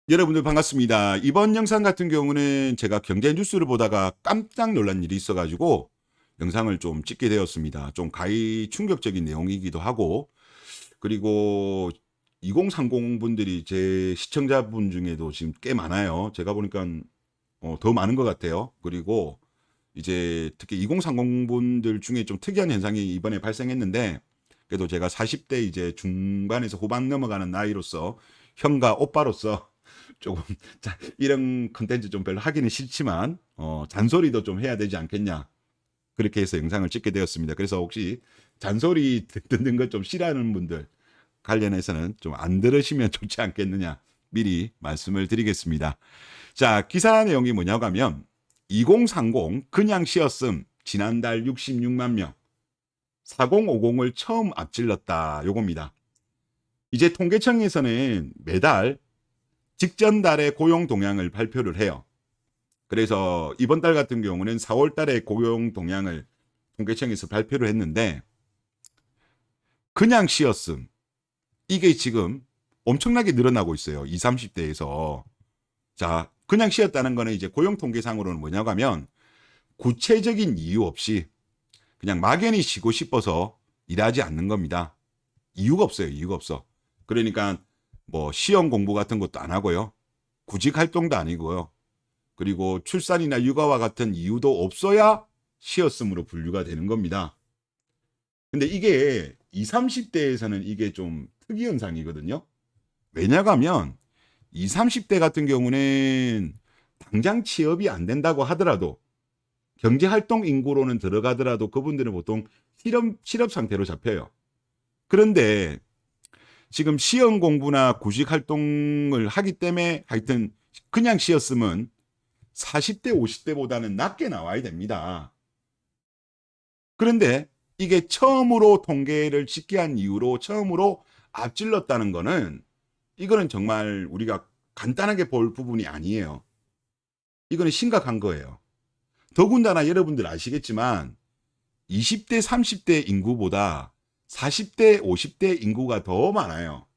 여러분들 반갑습니다. 이번 영상 같은 경우는 제가 경제 뉴스를 보다가 깜짝 놀란 일이 있어가지고 영상을 좀 찍게 되었습니다. 좀 가히 충격적인 내용이기도 하고, 그리고 2030 분들이 제 시청자분 중에도 지금 꽤 많아요. 제가 보니까 더 많은 것 같아요. 그리고 이제 특히 2030 분들 중에 좀 특이한 현상이 이번에 발생했는데, 그래도 제가 40대 이제 중반에서 후반 넘어가는 나이로서 형과 오빠로서 조금 이런 컨텐츠 좀 별로 하기는 싫지만 잔소리도 좀 해야 되지 않겠냐, 그렇게 해서 영상을 찍게 되었습니다. 그래서 혹시 잔소리 듣는 것 좀 싫어하는 분들 관련해서는 좀 안 들으시면 좋지 않겠느냐 미리 말씀을 드리겠습니다. 자, 기사 내용이 뭐냐고 하면 2030 그냥 쉬었음 지난달 66만 명, 4050을 처음 앞질렀다, 요겁니다. 이제 통계청에서는 매달 직전 달의 고용 동향을 발표를 해요. 그래서 이번 달 같은 경우는 4월 달에 고용 동향을 통계청에서 발표를 했는데, 그냥 쉬었음, 이게 지금 엄청나게 늘어나고 있어요. 20, 30대에서. 자, 그냥 쉬었다는 거는 이제 고용 통계상으로는 뭐냐고 하면 구체적인 이유 없이 그냥 막연히 쉬고 싶어서 일하지 않는 겁니다. 이유가 없어요. 이유가 없어. 그러니까 뭐 시험 공부 같은 것도 안 하고요. 구직 활동도 아니고요. 그리고 출산이나 육아와 같은 이유도 없어야 쉬었음으로 분류가 되는 겁니다. 근데 이게 20, 30대에서는 이게 좀 특이 현상이거든요. 왜냐고 하면 20, 30대 같은 경우는 당장 취업이 안 된다고 하더라도 경제활동 인구로는 들어가더라도 그분들은 보통 실업 상태로 잡혀요. 그런데 지금 시험 공부나 구직 활동을 하기 때문에 하여튼 그냥 쉬었으면 40대, 50대보다는 낮게 나와야 됩니다. 그런데 이게 처음으로 통계를 집계한 이후로 처음으로 앞질렀다는 거는, 이거는 정말 우리가 간단하게 볼 부분이 아니에요. 이거는 심각한 거예요. 더군다나 여러분들 아시겠지만 20대, 30대 인구보다 40대, 50대 인구가 더 많아요.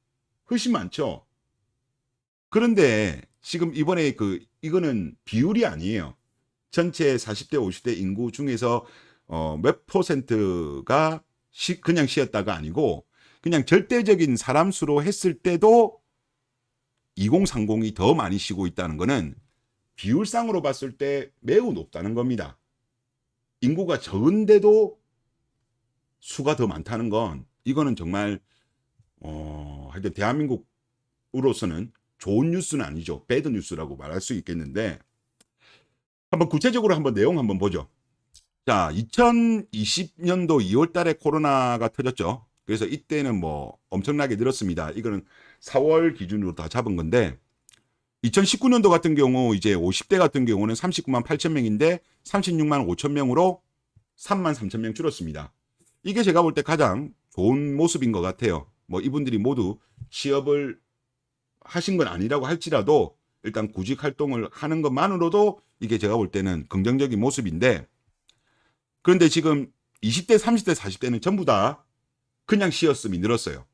훨씬 많죠. 그런데 지금 이번에 이거는 비율이 아니에요. 전체 40대, 50대 인구 중에서 몇 퍼센트가 그냥 쉬었다가 아니고, 그냥 절대적인 사람 수로 했을 때도 2030이 더 많이 쉬고 있다는 것은 비율상으로 봤을 때 매우 높다는 겁니다. 인구가 적은데도 수가 더 많다는 건, 이거는 정말 하여튼 대한민국으로서는 좋은 뉴스는 아니죠. 배드 뉴스라고 말할 수 있겠는데, 한번 구체적으로 한번 내용 한번 보죠. 자, 2020년도 2월 달에 코로나가 터졌죠. 그래서 이때는 뭐 엄청나게 늘었습니다. 이거는 4월 기준으로 다 잡은 건데, 2019년도 같은 경우 이제 50대 같은 경우는 39만 8천 명인데 36만 5천 명으로 3만 3천 명 줄었습니다. 이게 제가 볼 때 가장 좋은 모습인 것 같아요. 뭐 이분들이 모두 취업을 하신 건 아니라고 할지라도 일단 구직 활동을 하는 것만으로도 이게 제가 볼 때는 긍정적인 모습인데, 그런데 지금 20대, 30대, 40대는 전부 다 그냥 쉬었음이 늘었어요.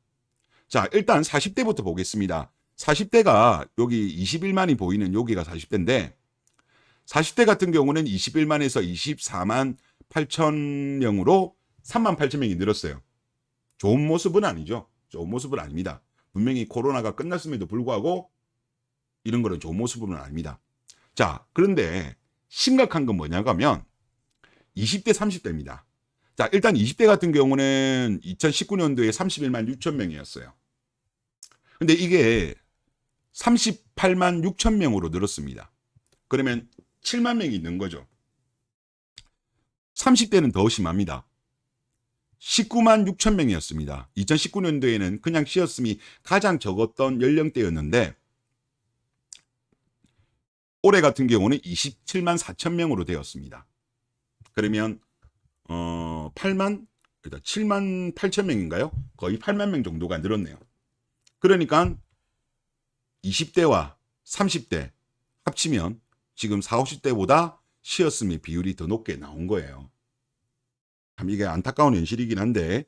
자, 일단 40대부터 보겠습니다. 40대가 여기 21만이 보이는 여기가 40대인데, 40대 같은 경우는 21만에서 24만 8천 명으로 3만 8천 명이 늘었어요. 좋은 모습은 아니죠. 좋은 모습은 아닙니다. 분명히 코로나가 끝났음에도 불구하고 이런 거는 좋은 모습은 아닙니다. 자, 그런데 심각한 건 뭐냐고 하면 20대, 30대입니다. 자, 일단 20대 같은 경우는 2019년도에 31만 6천 명이었어요. 근데 이게 38만 6천 명으로 늘었습니다. 그러면 7만 명이 있는 거죠. 30대는 더 심합니다. 19만 6천 명이었습니다. 2019년도에는 그냥 쉬었음이 가장 적었던 연령대였는데, 올해 같은 경우는 27만 4천 명으로 되었습니다. 그러면 8만, 7만 8천 명인가요? 거의 8만 명 정도가 늘었네요. 그러니까 20대와 30대 합치면 지금 40, 50대보다 쉬었음의 비율이 더 높게 나온 거예요. 참 이게 안타까운 현실이긴 한데,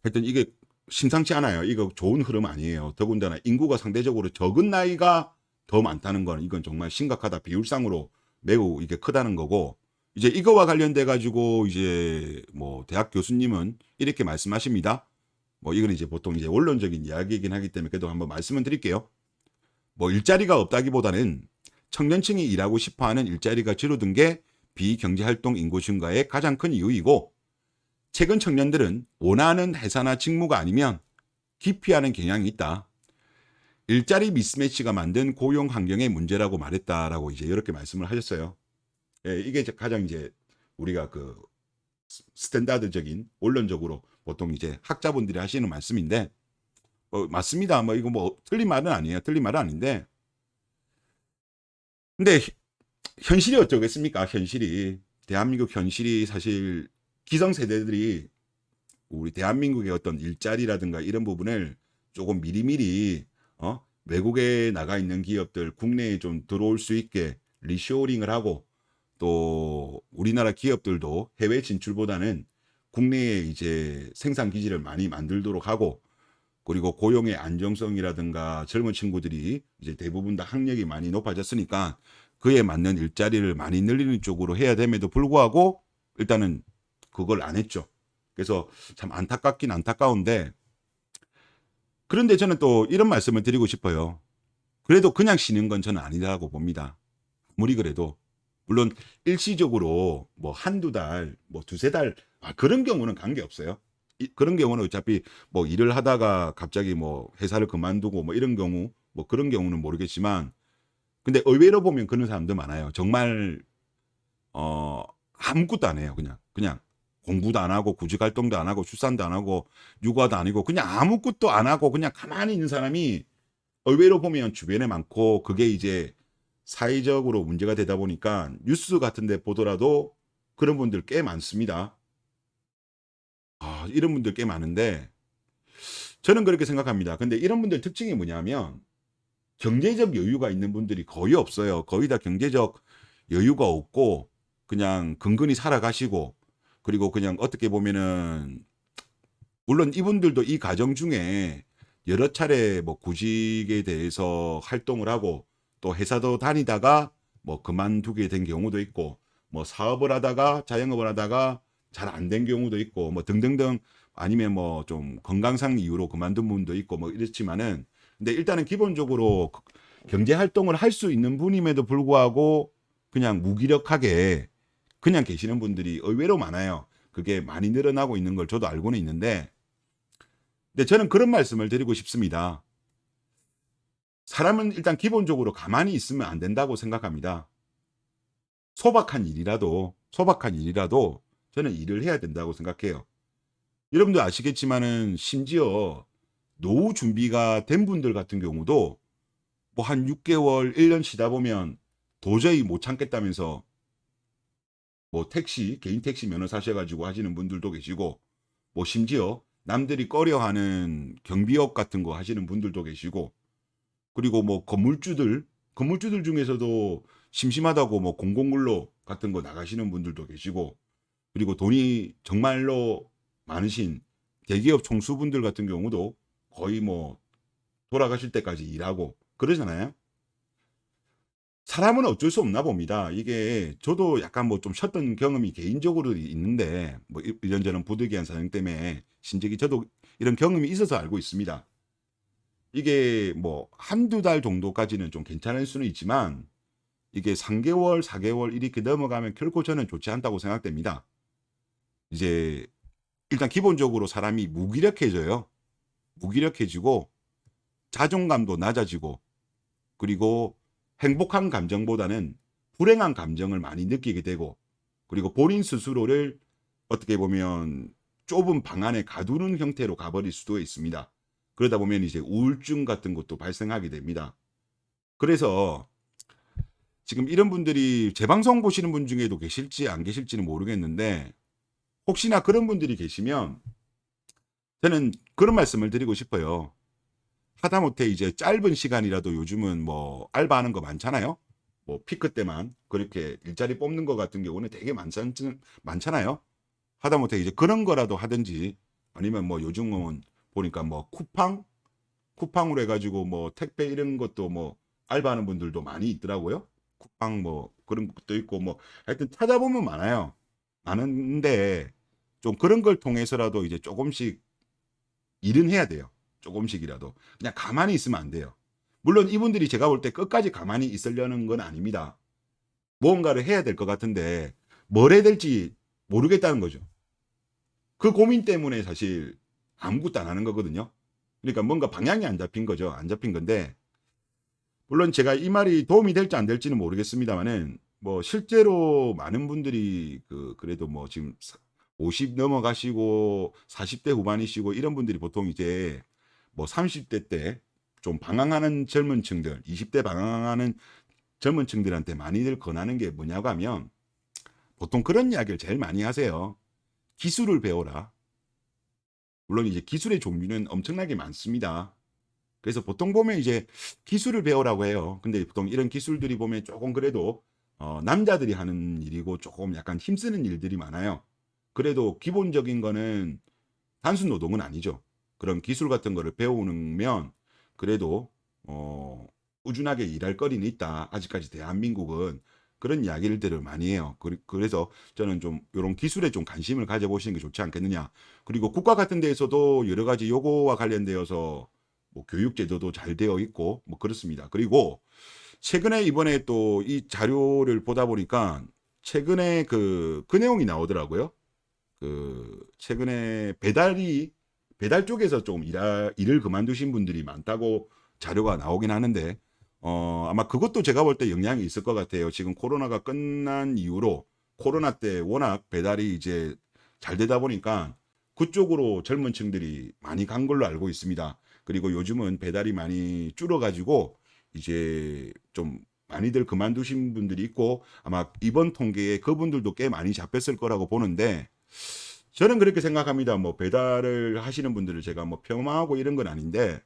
하여튼 이게 심상치 않아요. 이거 좋은 흐름 아니에요. 더군다나 인구가 상대적으로 적은 나이가 더 많다는 건 이건 정말 심각하다. 비율상으로 매우 이게 크다는 거고, 이제 이거와 관련돼 가지고 이제 뭐 대학 교수님은 이렇게 말씀하십니다. 뭐 이건 이제 보통 이제 원론적인 이야기이긴 하기 때문에 그래도 한번 말씀을 드릴게요. 뭐 일자리가 없다기보다는 청년층이 일하고 싶어하는 일자리가 줄어든 게 비경제활동 인구 증가의 가장 큰 이유이고, 최근 청년들은 원하는 회사나 직무가 아니면 기피하는 경향이 있다. 일자리 미스매치가 만든 고용 환경의 문제라고 말했다라고 이제 이렇게 말씀을 하셨어요. 예, 이게 가장 이제 우리가 그 스탠다드적인 원론적으로 보통 이제 학자분들이 하시는 말씀인데, 맞습니다. 뭐 이거 뭐 틀린 말은 아니에요. 틀린 말은 아닌데, 근데 현실이 어쩌겠습니까? 현실이, 대한민국 현실이 사실 기성세대들이 우리 대한민국의 어떤 일자리라든가 이런 부분을 조금 미리미리 외국에 나가 있는 기업들 국내에 좀 들어올 수 있게 리쇼링을 하고, 또 우리나라 기업들도 해외 진출보다는 국내에 이제 생산 기지를 많이 만들도록 하고, 그리고 고용의 안정성이라든가 젊은 친구들이 이제 대부분 다 학력이 많이 높아졌으니까 그에 맞는 일자리를 많이 늘리는 쪽으로 해야 됨에도 불구하고 일단은 그걸 안 했죠. 그래서 참 안타깝긴 안타까운데, 그런데 저는 또 이런 말씀을 드리고 싶어요. 그래도 그냥 쉬는 건 저는 아니라고 봅니다. 아무리 그래도. 물론 일시적으로 뭐 한두 달, 뭐 두세 달, 그런 경우는 관계없어요. 그런 경우는 어차피 뭐 일을 하다가 갑자기 뭐 회사를 그만두고 뭐 이런 경우, 뭐 그런 경우는 모르겠지만, 근데 의외로 보면 그런 사람도 많아요. 정말 아무것도 안 해요. 그냥 공부도 안 하고 구직 활동도 안 하고 출산도 안 하고 육아도 아니고 그냥 아무것도 안 하고 그냥 가만히 있는 사람이 의외로 보면 주변에 많고, 그게 이제 사회적으로 문제가 되다 보니까 뉴스 같은 데 보더라도 그런 분들 꽤 많습니다. 이런 분들 꽤 많은데 저는 그렇게 생각합니다. 근데 이런 분들 특징이 뭐냐면 경제적 여유가 있는 분들이 거의 없어요. 거의 다 경제적 여유가 없고 그냥 근근히 살아가시고, 그리고 그냥 어떻게 보면은 물론 이분들도 이 과정 중에 여러 차례 뭐 구직에 대해서 활동을 하고 또 회사도 다니다가 뭐 그만두게 된 경우도 있고, 뭐 사업을 하다가 자영업을 하다가 잘 안 된 경우도 있고 뭐 등등등, 아니면 뭐 좀 건강상 이유로 그만둔 분도 있고 뭐 이렇지만은, 근데 일단은 기본적으로 경제 활동을 할 수 있는 분임에도 불구하고 그냥 무기력하게 그냥 계시는 분들이 의외로 많아요. 그게 많이 늘어나고 있는 걸 저도 알고는 있는데, 근데 저는 그런 말씀을 드리고 싶습니다. 사람은 일단 기본적으로 가만히 있으면 안 된다고 생각합니다. 소박한 일이라도 저는 일을 해야 된다고 생각해요. 여러분도 아시겠지만은 심지어 노후 준비가 된 분들 같은 경우도 뭐 한 6개월, 1년 쉬다 보면 도저히 못 참겠다면서 뭐 개인 택시 면허 사셔가지고 하시는 분들도 계시고, 뭐 심지어 남들이 꺼려하는 경비업 같은 거 하시는 분들도 계시고, 그리고 뭐 건물주들 중에서도 심심하다고 뭐 공공근로 같은 거 나가시는 분들도 계시고, 그리고 돈이 정말로 많으신 대기업 총수분들 같은 경우도 거의 뭐 돌아가실 때까지 일하고 그러잖아요. 사람은 어쩔 수 없나 봅니다. 이게 저도 약간 뭐 좀 쉬었던 경험이 개인적으로 있는데, 뭐 이런저런 부득이한 사정 때문에 신적이 저도 이런 경험이 있어서 알고 있습니다. 이게 뭐 한두 달 정도까지는 좀 괜찮을 수는 있지만 이게 3개월, 4개월 이렇게 넘어가면 결코 저는 좋지 않다고 생각됩니다. 이제 일단 기본적으로 사람이 무기력해져요. 무기력해지고 자존감도 낮아지고, 그리고 행복한 감정보다는 불행한 감정을 많이 느끼게 되고, 그리고 본인 스스로를 어떻게 보면 좁은 방 안에 가두는 형태로 가버릴 수도 있습니다. 그러다 보면 이제 우울증 같은 것도 발생하게 됩니다. 그래서 지금 이런 분들이 제 방송 보시는 분 중에도 계실지 안 계실지는 모르겠는데, 혹시나 그런 분들이 계시면 저는 그런 말씀을 드리고 싶어요. 하다못해 이제 짧은 시간이라도 요즘은 뭐 알바하는 거 많잖아요. 뭐 피크 때만 그렇게 일자리 뽑는 거 같은 경우는 되게 많잖아요. 하다못해 이제 그런 거라도 하든지, 아니면 뭐 요즘은 보니까 뭐 쿠팡으로 해가지고 뭐 택배 이런 것도 뭐 알바하는 분들도 많이 있더라고요. 쿠팡 뭐 그런 것도 있고 뭐 하여튼 찾아보면 많아요. 많은데 좀 그런 걸 통해서라도 이제 조금씩 일은 해야 돼요. 조금씩이라도. 그냥 가만히 있으면 안 돼요. 물론 이분들이 제가 볼 때 끝까지 가만히 있으려는 건 아닙니다. 무언가를 해야 될 것 같은데 뭘 해야 될지 모르겠다는 거죠. 그 고민 때문에 사실 아무것도 안 하는 거거든요. 그러니까 뭔가 방향이 안 잡힌 거죠. 안 잡힌 건데 물론 제가 이 말이 도움이 될지 안 될지는 모르겠습니다만은 뭐 실제로 많은 분들이 그래도 뭐 지금 50 넘어가시고 40대 후반이시고 이런 분들이 보통 이제 뭐 30대 때 좀 방황하는 젊은 층들, 20대 방황하는 젊은 층들한테 많이들 권하는 게 뭐냐고 하면 보통 그런 이야기를 제일 많이 하세요. 기술을 배워라. 물론 이제 기술의 종류는 엄청나게 많습니다. 그래서 보통 보면 이제 기술을 배우라고 해요. 근데 보통 이런 기술들이 보면 조금 그래도 남자들이 하는 일이고 조금 약간 힘쓰는 일들이 많아요. 그래도 기본적인 거는 단순 노동은 아니죠. 그런 기술 같은 거를 배우면 그래도 꾸준하게 일할 거리는 있다. 아직까지 대한민국은 그런 이야기들을 많이 해요. 그래서 저는 좀 이런 기술에 좀 관심을 가져보시는 게 좋지 않겠느냐. 그리고 국가 같은 데에서도 여러 가지 요거와 관련되어서 뭐 교육 제도도 잘 되어 있고 뭐 그렇습니다. 그리고 최근에 이번에 또 이 자료를 보다 보니까 최근에 그 내용이 나오더라고요. 최근에 배달 쪽에서 좀 일을 그만두신 분들이 많다고 자료가 나오긴 하는데 아마 그것도 제가 볼 때 영향이 있을 것 같아요. 지금 코로나가 끝난 이후로 코로나 때 워낙 배달이 이제 잘 되다 보니까 그쪽으로 젊은 층들이 많이 간 걸로 알고 있습니다. 그리고 요즘은 배달이 많이 줄어가지고 이제 좀 많이들 그만두신 분들이 있고 아마 이번 통계에 그분들도 꽤 많이 잡혔을 거라고 보는데 저는 그렇게 생각합니다. 뭐 배달을 하시는 분들을 제가 뭐 폄하하고 이런 건 아닌데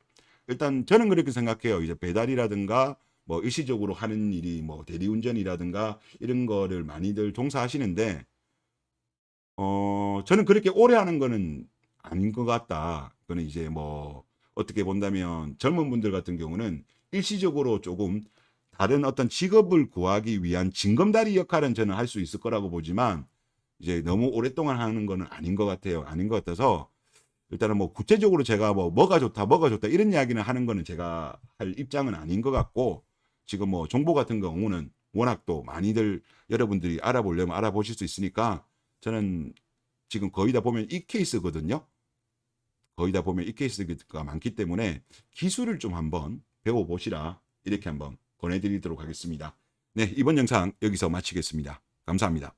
일단 저는 그렇게 생각해요. 이제 배달이라든가 뭐 일시적으로 하는 일이 뭐 대리운전이라든가 이런 거를 많이들 종사하시는데 저는 그렇게 오래 하는 거는 아닌 것 같다. 그거는 이제 뭐 어떻게 본다면 젊은 분들 같은 경우는 일시적으로 조금 다른 어떤 직업을 구하기 위한 징검다리 역할은 저는 할 수 있을 거라고 보지만 이제 너무 오랫동안 하는 거는 아닌 것 같아요. 아닌 것 같아서 일단은 뭐 구체적으로 제가 뭐 뭐가 좋다 이런 이야기는 하는 거는 제가 할 입장은 아닌 것 같고 지금 뭐 정보 같은 경우는 워낙 또 많이들 여러분들이 알아보려면 알아보실 수 있으니까 저는 지금 거의 다 보면 이 케이스거든요. 거의 다 보면 이 케이스가 많기 때문에 기술을 좀 한번 배워보시라 이렇게 한번 권해드리도록 하겠습니다. 네, 이번 영상 여기서 마치겠습니다. 감사합니다.